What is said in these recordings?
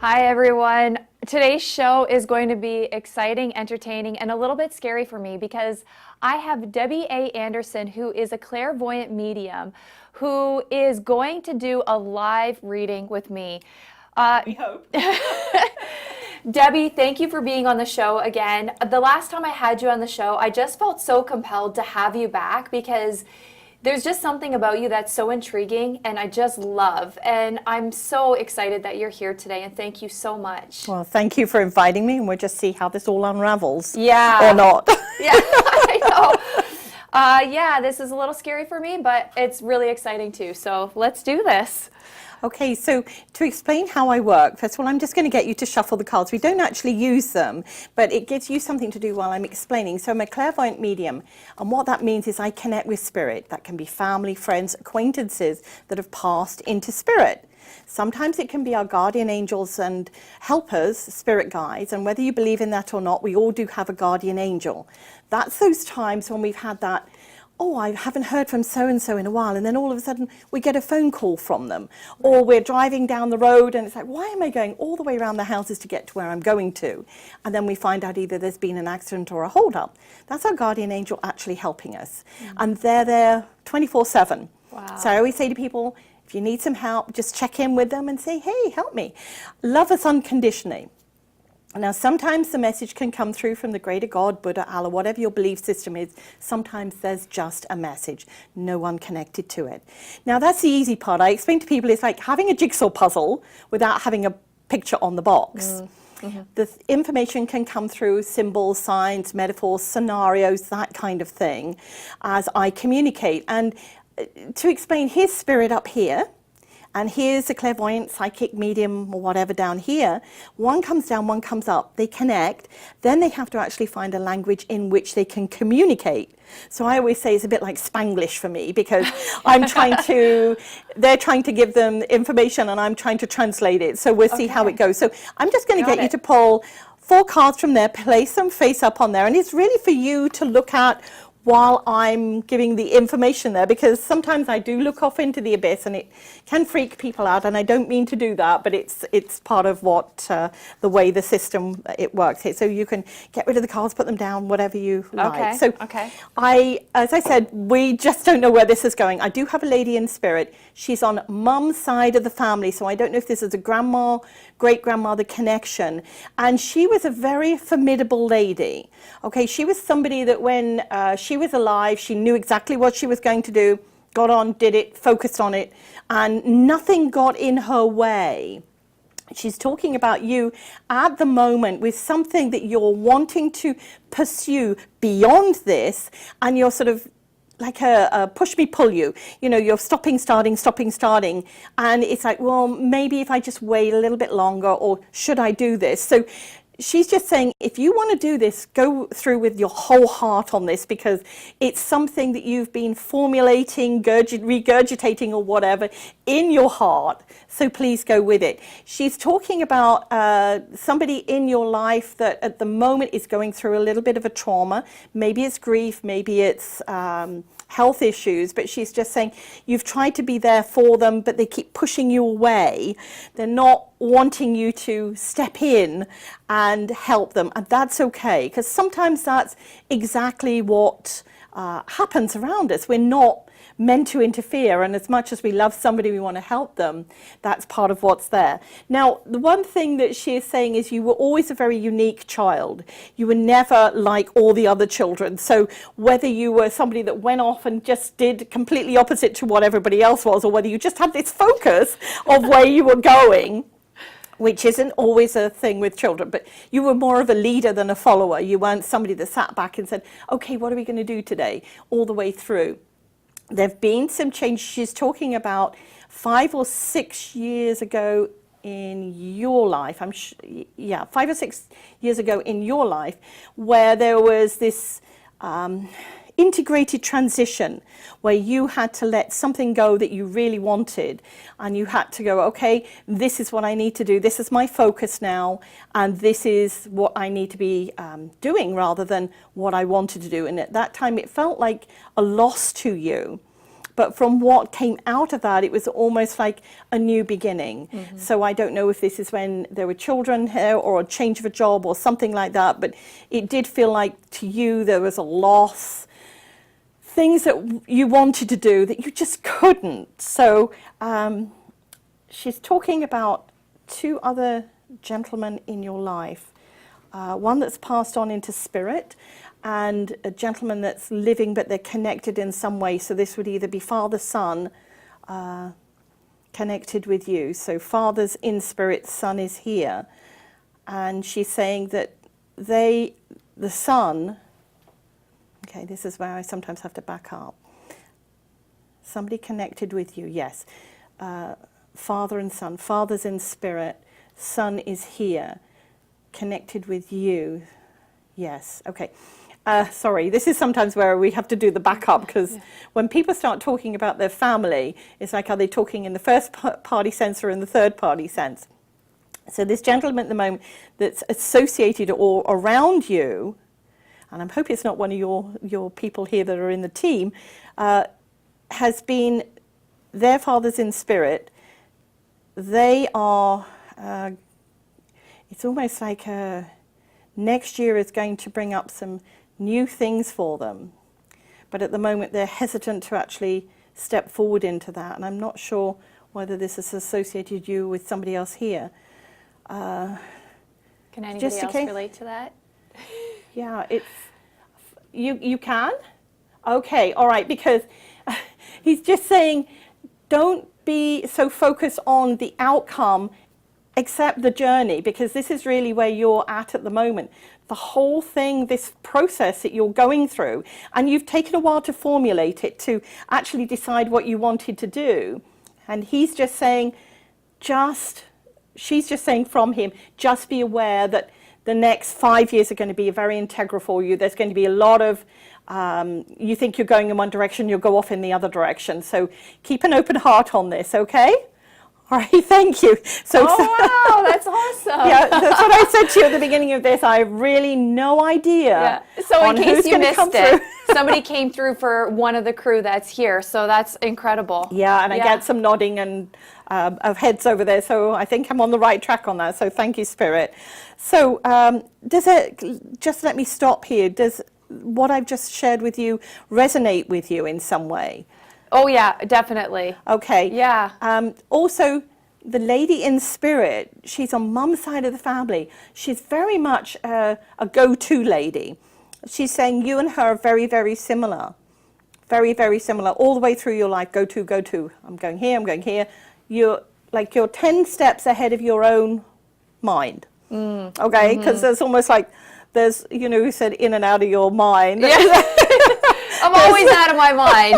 Hi, everyone. Today's show is going to be exciting, entertaining, and a little bit scary for me because I have Debbie A. Anderson, who is a clairvoyant medium, who is going to do a live reading with me. We hope. Debbie, thank you for being on the show again. The last time I had you on the show, I just felt so compelled to have you back because there's just something about you that's so intriguing and I just love. And I'm so excited that you're here today, and thank you so much. Well, thank you for inviting me, and we'll just see how this all unravels. Yeah. Or not. Yeah, I know. Yeah, this is a little scary for me, but it's really exciting too. So let's do this. Okay, so to explain how I work, first of all, I'm just going to get you to shuffle the cards. We don't actually use them, but it gives you something to do while I'm explaining. So I'm a clairvoyant medium, and what that means is I connect with spirit. That can be family, friends, acquaintances that have passed into spirit. Sometimes it can be our guardian angels and helpers, spirit guides, and whether you believe in that or not, we all do have a guardian angel. That's those times when we've had that, oh, I haven't heard from so-and-so in a while, and then all of a sudden we get a phone call from them. Or we're driving down the road and it's like, why am I going all the way around the houses to get to where I'm going to? And then we find out either there's been an accident or a hold-up. That's our guardian angel actually helping us. And they're there 24/7. Wow. So I always say to people, if you need some help, just check in with them and say, hey, help me. Love us unconditionally. Now, sometimes the message can come through from the greater God, Buddha, Allah, whatever your belief system is. Sometimes there's just a message, no one connected to it. Now, that's the easy part. I explain to people it's like having a jigsaw puzzle without having a picture on the box. The information can come through symbols, signs, metaphors, scenarios, that kind of thing, as I communicate. And to explain, here's spirit up here. And here's a clairvoyant, psychic, medium, or whatever down here. One comes down, one comes up. They connect. Then they have to actually find a language in which they can communicate. So I always say it's a bit like Spanglish for me because they're trying to give them information and I'm trying to translate it. So we'll see how it goes. So I'm just going to get you to pull 4 cards from there, place them face up on there. And it's really for you to look at while I'm giving the information there, because sometimes I do look off into the abyss and it can freak people out, and I don't mean to do that, but it's part of what the way the system it works here. So you can get rid of the cards, put them down, whatever you like. So as I said, we just don't know where this is going. I do have a lady in spirit. She's on mum's side of the family, so I don't know if this is a grandma, great-grandmother connection, and she was a very formidable lady. Okay, she was somebody that when she was alive, she knew exactly what she was going to do, got on, did it, focused on it, and nothing got in her way. She's talking about you at the moment with something that you're wanting to pursue beyond this, and you're sort of like a push me, pull you. You know, you're stopping, starting, and it's like, well, maybe if I just wait a little bit longer, or should I do this? So she's just saying, if you want to do this, go through with your whole heart on this, because it's something that you've been formulating, regurgitating or whatever in your heart. So please go with it. She's talking about somebody in your life that at the moment is going through a little bit of a trauma. Maybe it's grief, maybe it's health issues, but she's just saying you've tried to be there for them, but they keep pushing you away. They're not wanting you to step in and help them, and that's okay, because sometimes that's exactly what happens around us. We're not meant to interfere, and as much as we love somebody, we want to help them. That's part of what's there. Now, the one thing that she is saying is you were always a very unique child. You were never like all the other children. So whether you were somebody that went off and just did completely opposite to what everybody else was, or whether you just had this focus of where you were going, which isn't always a thing with children, but you were more of a leader than a follower. You weren't somebody that sat back and said, okay, what are we going to do today, all the way through. There have been some changes. She's talking about 5 or 6 years ago in your life, 5 or 6 years ago in your life, where there was this integrated transition where you had to let something go that you really wanted, and you had to go, okay, this is what I need to do, this is my focus now, and this is what I need to be doing rather than what I wanted to do. And at that time it felt like a loss to you, But from what came out of that, it was almost like a new beginning. So I don't know if this is when there were children here or a change of a job or something like that, but it did feel like to you there was a loss, things that you wanted to do that you just couldn't. So she's talking about two other gentlemen in your life. One that's passed on into spirit, and a gentleman that's living but they're connected in some way. So this would either be father, son, connected with you. So father's in spirit, son is here. And she's saying that the son, okay, this is where I sometimes have to back up. Somebody connected with you, yes. Father and son. Father's in spirit, son is here. Connected with you, yes, okay. Sorry, this is sometimes where we have to do the backup, because when people start talking about their family, it's like, are they talking in the first party sense or in the third party sense? So this gentleman at the moment that's associated or around you, and I'm hoping it's not one of your people here that are in the team, has been, their father's in spirit. They are, it's almost like next year is going to bring up some new things for them. But at the moment they're hesitant to actually step forward into that. And I'm not sure whether this has associated you with somebody else here. Can anybody else relate to that? Yeah, it's, you can? Okay, all right, because he's just saying, don't be so focused on the outcome, accept the journey, because this is really where you're at the moment. The whole thing, this process that you're going through, and you've taken a while to formulate it, to actually decide what you wanted to do. And he's just saying, she's just saying from him, just be aware that the next 5 years are going to be very integral for you. There's going to be a lot of, you think you're going in one direction, you'll go off in the other direction. So keep an open heart on this, okay? All right, thank you. So, wow, that's awesome. Yeah, that's what I said to you at the beginning of this. I have really no idea. Yeah. So in case you missed it, through. somebody came through for one of the crew that's here. So that's incredible. Yeah, and I get some nodding and of heads over there. So I think I'm on the right track on that. So thank you, Spirit. So does it, just let me stop here. Does what I've just shared with you resonate with you in some way? Oh, yeah, definitely. Okay. Yeah. Also, the lady in spirit, she's on mum's side of the family. She's very much a go-to lady. She's saying you and her are very, very similar. Very, very similar. All the way through your life, go-to, go-to. I'm going here, I'm going here. You're 10 steps ahead of your own mind. Okay? Because there's almost like, there's, you know, who said in and out of your mind. Yeah. I'm always out of my mind.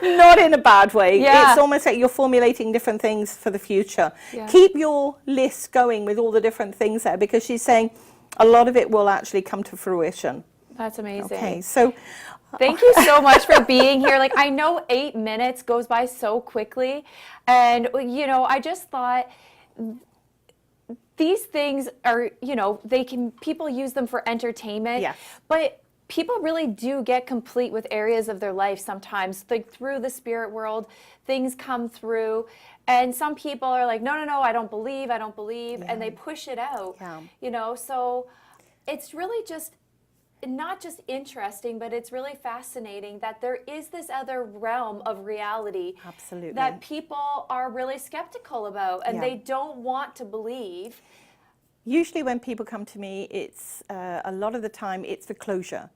Not in a bad way. Yeah. It's almost like you're formulating different things for the future. Yeah. Keep your list going with all the different things there, because she's saying a lot of it will actually come to fruition. That's amazing. Okay, so thank you so much for being here. Like, I know 8 minutes goes by so quickly, and you know, I just thought these things are, you know, people use them for entertainment. Yes. But people really do get complete with areas of their life sometimes. Like through the spirit world, things come through. And some people are like, no, I don't believe. And they push it out, you know. So it's really just not just interesting, but it's really fascinating that there is this other realm of reality. Absolutely. That people are really skeptical about, and they don't want to believe. Usually when people come to me, it's a lot of the time it's for closure.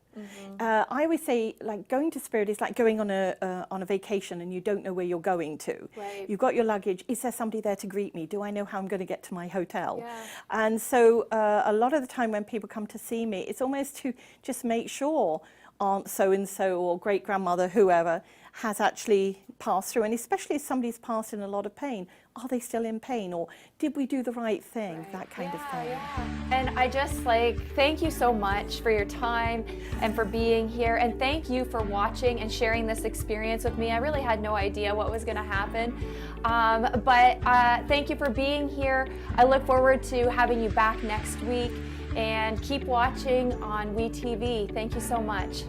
I always say, like, going to spirit is like going on a vacation and you don't know where you're going to. Right. You've got your luggage. Is there somebody there to greet me? Do I know how I'm going to get to my hotel? Yeah. And so a lot of the time when people come to see me, it's almost to just make sure Aunt so-and-so or great-grandmother, whoever, has actually passed through. And especially if somebody's passed in a lot of pain, are they still in pain? Or did we do the right thing? Right. That kind of thing. Yeah. And I just thank you so much for your time and for being here. And thank you for watching and sharing this experience with me. I really had no idea what was going to happen. But thank you for being here. I look forward to having you back next week. And keep watching on WeTV. Thank you so much.